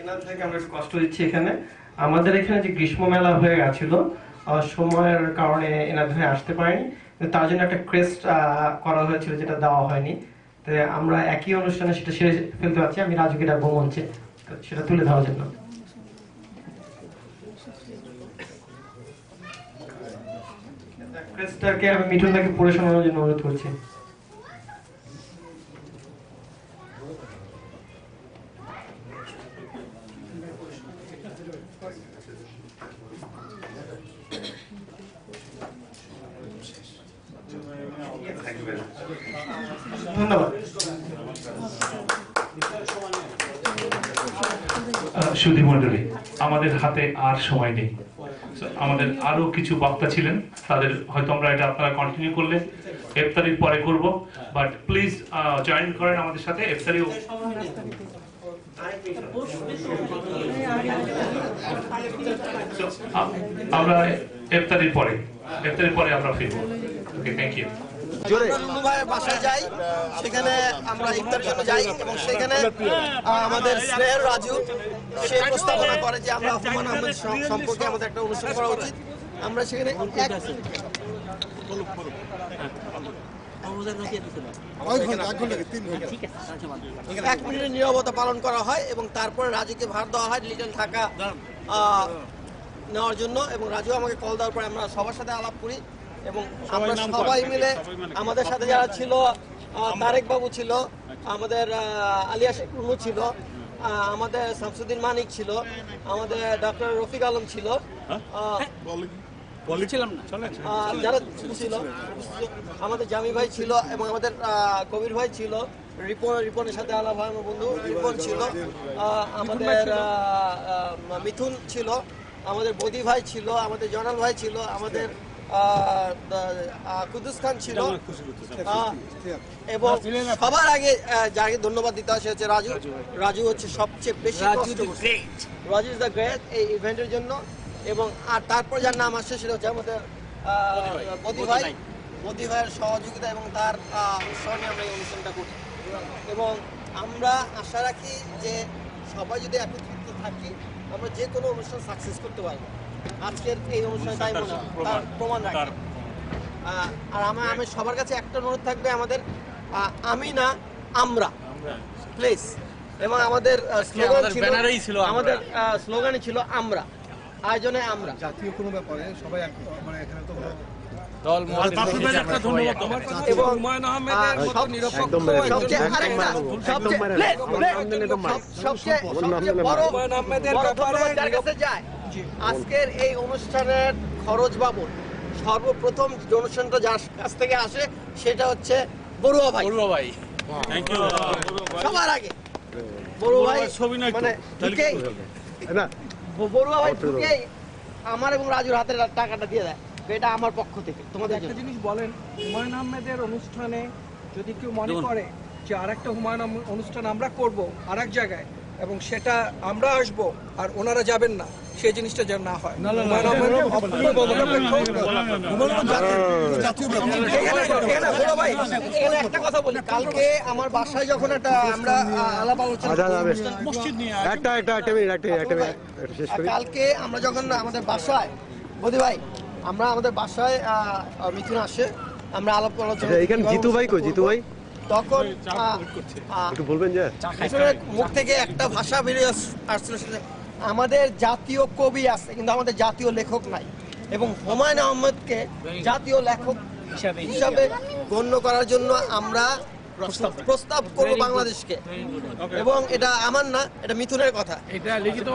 এনার থেকে আমরা কষ্ট দিচ্ছি। এখানে আমাদের এখানে যে গ্রীষ্ম মেলা হয়ে গেছিল, সময়ের কারণে এনার ধরে আসতে পারেনি, তার জন্য একটা ক্রেস্ট করা হয়েছিল, যেটা দেওয়া হয়নি। তো আমরা একই অনুষ্ঠানে সেটা সেরে ফেলতে পারছি। আমি রাজুকে ডাকবো মঞ্চে সেটা তুলে দেওয়ার জন্য। ক্রেস্টটাকে আমি মিঠুনদাকে পড়ে শোনানোর জন্য অনুরোধ করছি। ধন্যবাদ। সুধী মণ্ডলী, আমাদের হাতে আর সময় নেই। আমাদের আরো কিছু বক্তা ছিলেন, তাদের হয়তো আমরা এটা আপনারা কন্টিনিউ করলে ইফতারির পরে করব, বাট প্লিজ জয়েন করেন আমাদের সাথে ইফতারি। আমরা ইফতারির পরে আমরা ফিরব। ওকে, থ্যাংক ইউ। বাসায় যাই, সেখানে আমরা ইফতার জন্য যাই এবং সেখানে আমাদের স্নেহের রাজু সে প্রস্তাবনা করে যে আমরা হুমায়ুন আহমেদ সম্পর্কে আমাদের একটা অনুষ্ঠান করা উচিত। আমরা সেখানে এক মিনিটের নীরবতা পালন করা হয় এবং তারপরে রাজুকে ভার দেওয়া হয় লিটল ঢাকা নেওয়ার জন্য। এবং রাজু আমাকে কল দেওয়ার পরে আমরা সবার সাথে আলাপ করি এবং আমরা সবাই মিলে, আমাদের সাথে যারা ছিল, তারেক বাবু ছিল, আমাদের আলিয়া শেখ রুনু ছিল, আমাদের শামসুদ্দিন মানিক ছিল, আমাদের ডক্টর রফিক আলম ছিল, যারা ছিল, আমাদের জামি ভাই ছিল এবং আমাদের কবির ভাই ছিল, রিপনের সাথে আলাপ হয় আমার বন্ধু রিপন ছিল, আমাদের মিথুন ছিল, আমাদের বদি ভাই ছিল, আমাদের জনাল ভাই ছিল, আমাদের কুদ্দুস খান ছিল। এবং সবার আগে যাকে ধন্যবাদ দিতে হয় সে হচ্ছে রাজু। রাজু হচ্ছে সবচেয়ে বেশি রাজু ইজ দ্য গ্রেট এই ইভেন্টের জন্য। এবং আর তারপর যার নাম আসছে সেটা হচ্ছে আমাদের বদি ভাইয়ের সহযোগিতা এবং তার উৎসাহে আমরা এই অনুষ্ঠানটা করি। এবং আমরা আশা রাখি যে সবাই যদি একত্রিত থাকি আমরা যে কোনো অনুষ্ঠান সাকসেস করতে পারবো। আজকের এই অনুষ্ঠান তাই তার প্রমাণ রাখে। আর আমি সবার কাছে একটা অনুরোধ থাকবে, আমাদের আমি না আমরা প্লিজ। এবং আমাদের স্লোগানই ছিল আমরা, আয়োজনে আমরা। জাতীয় কোনো ব্যাপারে সবাই মানে এখানে তো আজকের এই অনুষ্ঠানের খরচ বাবদ সর্বপ্রথম যে অনুষ্ঠানটা যার কাছ থেকে আসে সেটা হচ্ছে বড়ুয়া ভাই। সবার আগে বড়ুয়া ভাই মানে বড়ুয়া ভাই ঢুকেই আমার এবং রাজুর হাতের টাকাটা দিয়ে দেয়। এটা আমার পক্ষ থেকে তোমাদের একটা জিনিস বলেন, হুমায়ুন আহমেদের অনুষ্ঠানে যদি কেউ মনে করে যে আরেকটা হুমায়ুন অনুষ্ঠান আমরা করব আরেক জায়গায় এবং সেটা আমরা আসব আর ওনারা যাবেন না, সেই জিনিসটা যেন না হয়। একটা কথা বলি, কালকে আমার বাসায় যখন আমরা আলাপ আলোচনা কালকে আমরা যখন আমাদের বাসায় বদি ভাই আমরা আমাদের বাসায় মিথুন আসে, আমরা আলাপ আলোচনা এখানে জিতু ভাই কই? জিতু ভাই তখন একটু বলবেন যে মুখ থেকে একটা ভাষা বেরিয়ে আসছিল, আমাদের জাতীয় কবি আছে কিন্তু আমাদের জাতীয় লেখক নাই। এবং হুমায়ুন আহমেদকে জাতীয় লেখক হিসাবে গণ্য করার জন্য আমরা প্রস্তাব করব বাংলাদেশকে। এবং এটা আমার না, এটা মিথুনের কথা, এটা লিখিত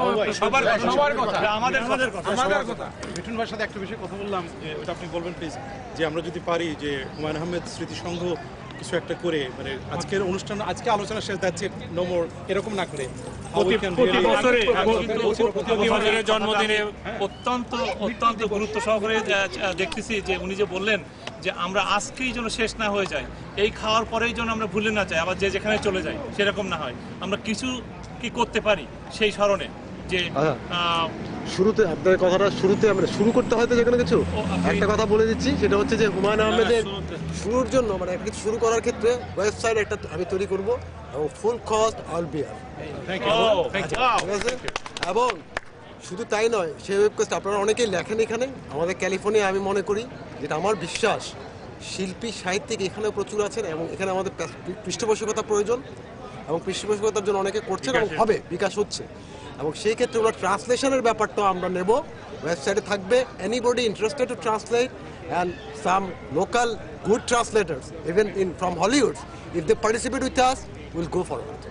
সবার কথা, আমাদের কথা। মিঠুন ভাইয়ের সাথে একটা বিষয়ে কথা বললাম, ওটা আপনি বলবেন প্লিজ, যে আমরা যদি পারি যে হুমায়ুন আহমেদ স্মৃতি সংঘ কিছু একটা করে, মানে আজকের অনুষ্ঠান, আজকে আলোচনা শেষ, দ্যাটস ইট, নো মোর, এরকম না করে জন্মদিনে অত্যন্ত গুরুত্ব সহকারে দেখতেছি যে উনি যে বললেন যে আমরা আজকেই যেন শেষ না হয়ে যায়, এই খাওয়ার পরেই যেন আমরা ভুলে না যাই, আবার যে যেখানে চলে যাই সেরকম না হয়, আমরা কিছু কি করতে পারি সেই স্মরণে। যে শুরুতে আপনার কথাটা শুরুতে আমরা শুরু করতে হয়তো যেখানে কিছু একটা কথা বলে দিচ্ছি, সেটা হচ্ছে যে হুমায়ুন আহমেদের শুরুর জন্য মানে একটা কিছু শুরু করার ক্ষেত্রে ওয়েবসাইট একটা আমি তৈরি করবো এবং ফুল কস্ট অল বিয়ার, এবং শুধু তাই নয়, সেই ওয়েবসাইট আপনারা অনেকেই লেখেন এখানে আমাদের ক্যালিফোর্নিয়া, আমি মনে করি যেটা আমার বিশ্বাস শিল্পী সাহিত্যিক এখানেও প্রচুর আছেন এবং এখানে আমাদের পৃষ্ঠপোষকতা প্রয়োজন এবং পৃষ্ঠপোষকতার জন্য অনেকে করছেন এবং হবে, বিকাশ হচ্ছে। এবং সেই ক্ষেত্রে ওরা ট্রান্সলেশনের ব্যাপারটাও আমরা নেব, ওয়েবসাইটে থাকবে anybody interested to translate and some local good translators even in from Hollywood if they participate with us will go forward.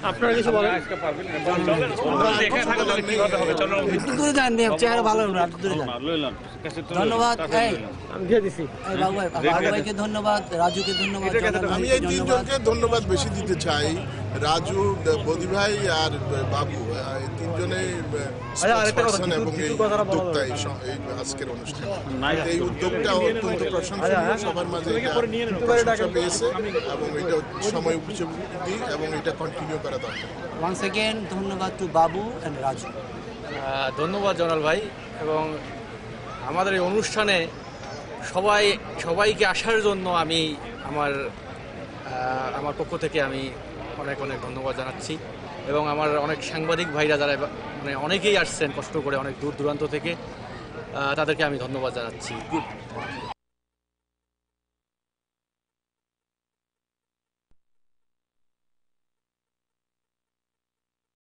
আপনারা কিছু বলেন? দূরে যান, চেহারা ভালো ধন্যবাদ। ভাইকে ধন্যবাদ, রাজুকে ধন্যবাদ। আমি এই তিনজনকে ধন্যবাদ বেশি দিতে চাই, রাজু, বদি ভাই আর বাবু, এই তিনজনেই এবং এই উদ্যোক্তা এই আজকের অনুষ্ঠান। এই উদ্যোগটা অত্যন্ত প্রশংসনীয়, সবার মাঝে প্রশংসা পেয়েছে এবং এটা সময় উপযোগী এবং এটা কন্টিনিউ করা দরকার। Once again, ধন্যবাদ টু বাবু এন্ড রাজু। ধন্যবাদ জনাল ভাই, এবং আমাদের এই অনুষ্ঠানে সবাইকে আসার জন্য আমি আমার পক্ষ থেকে আমি অনেক অনেক ধন্যবাদ জানাচ্ছি। এবং আমার অনেক সাংবাদিক ভাইরা যারা মানে অনেকেই আসছেন কষ্ট করে অনেক দূর দূরান্ত থেকে, তাদেরকে আমি ধন্যবাদ জানাচ্ছি।